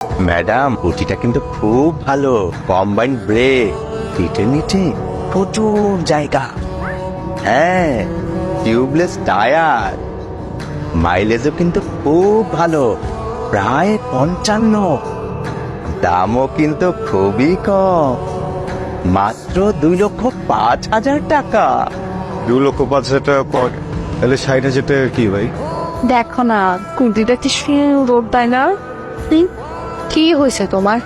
Madam ওটিটা কিন্তু খুব ভালো, কম্বাইন্ড ব্রেক, সিটের নিচে প্রচুর জায়গা, হ্যাঁ টিউবলেস টায়ার, মাইলেজও কিন্তু খুব ভালো, প্রায় 55। দামও কিন্তু খুবই কম, মাত্র 2,05,000 টাকা। 2,05,000 টাকা পর তাহলে 60,000 টাকা কি ভাই? দেখো না স্কুটিটা কি সুন্দর তাই না? কি হয়েছে তোমার?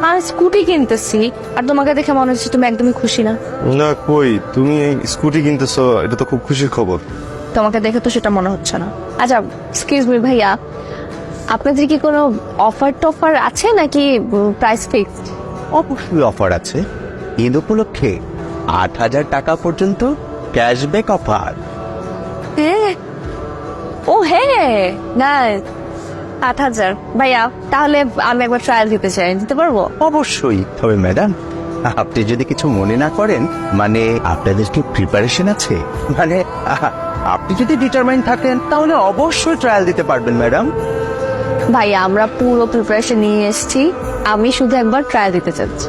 আর স্কুটি কিনতেছি আর তোমাকে দেখে মনে হচ্ছে তুমি একদমই খুশি না। না কই, তুমি এই স্কুটি কিনতেছো, এটা তো খুব খুশির খবর। তোমাকে দেখে তো সেটা মনে হচ্ছে না। আচ্ছা এক্সকিউজ মি ভাইয়া, আপনাদের কি কোনো অফার টফার আছে নাকি প্রাইস ফিক্সড? অবশ্যই অফার আছে, ঈদ উপলক্ষে 8,000 টাকা পর্যন্ত ক্যাশব্যাক অফার। হ্যাঁ, ও হ্যাঁ না 8,000। ভাইয়া তাহলে আমি একবার ট্রায়াল দিতে চাই, দিতে পারবো? অবশ্যই, তবে ম্যাডাম আপনি যদি কিছু মনে না করেন, মানে আপনাদের কি প্রিপারেশন আছে, মানে আপনি যদি ডিটারমাইন থাকেন তাহলে অবশ্যই ট্রায়াল দিতে পারবেন ম্যাডাম। ভাইয়া আমরা পুরো প্রিপারেশন নিয়ে এসেছি, আমি শুধু একবার ট্রায়াল দিতে চাচ্ছি।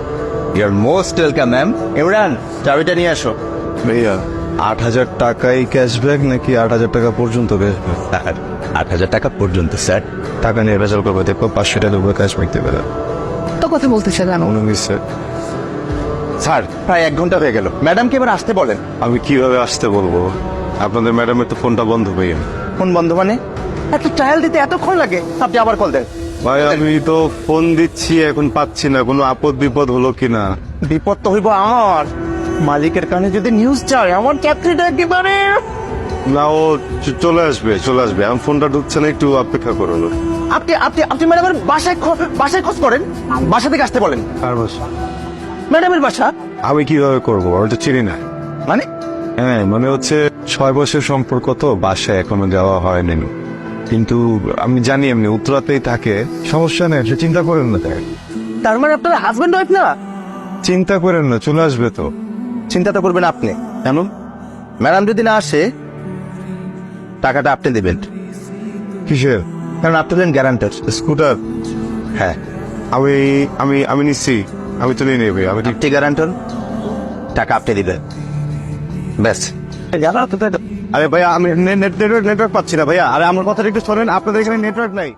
Your most welcome ma'am. Imran চাবিটা নিয়ে আসো। ভাইয়া 8,000 টাকাই ক্যাশব্যাক নাকি 8,000 টাকা পর্যন্ত ক্যাশব্যাক? স্যার 8,000 টাকা পর্যন্ত স্যার। টাকা নিয়ে ভেজাল করবো, দেখো 500 টাকা দেবো ক্যাশব্যাক দেবে না। তো কথা বলতেছে জানো? স্যার স্যার প্রায় 1 ঘন্টা হয়ে গেল, ম্যাডামকে এবার আসতে বলেন। আমি কিভাবে আসতে বলবো? আপনাদের ম্যাডামের তো ফোনটা বন্ধ ভাইয়া। ফোন বন্ধ মানে? একটা ট্রায়াল দিতে এতক্ষণ লাগে, আপনি আবার কল দেন। ভাই আমি তো ফোন দিচ্ছি, এখন পাচ্ছি না, কোনো আপদ বিপদ হলো কিনা। বিপদ তো হইব আমার, মালিকের কানে যদি নিউজ যায় আমার চাকরিটা একেবারে। না ও চলে আসবে চলে আসবে, এখন ফোনটা ঢুকছে না, একটু অপেক্ষা করুন। আপনি আপনি আপনি ম্যাডামের বাসায় খোঁজ করেন, বাসা থেকে আসতে বলেন। আর বস, ম্যাডামের বাসা আমি কিভাবে করবো, আমি তো চিনি না। মানে? হ্যাঁ মানে হচ্ছে 6 বছর সম্পর্ক, তো বাসায় এখনো যাওয়া হয়নি, কিন্তু আমি জানি এমনি উত্তরাতেই থাকে, সমস্যা নেই, সে চিন্তা করেন না। তার মানে আপনার হাজবেন্ড ওয়াইফ না? চিন্তা করেন না, চলে আসবে তো। চিন্তা তো করবেন আপনি, কেন? ম্যাডাম যদি না আসে টাকাটা আপনি দেবেন, কিসের? কারণ আপনি হলেন গ্যারান্টার। স্কুটার? হ্যাঁ আমি আমি আমি নিচ্ছি, আমি তো নিয়ে নেবে, আমি ঠিক। আপনি গ্যারান্টার, টাকা আপনি দিবেন, ব্যাস। আরে ভাইয়া আমি নেটওয়ার্ক পাচ্ছি না ভাইয়া। আরে আমার কথাটা একটু শোনেন, আপনাদের এখানে নেটওয়ার্ক নাই।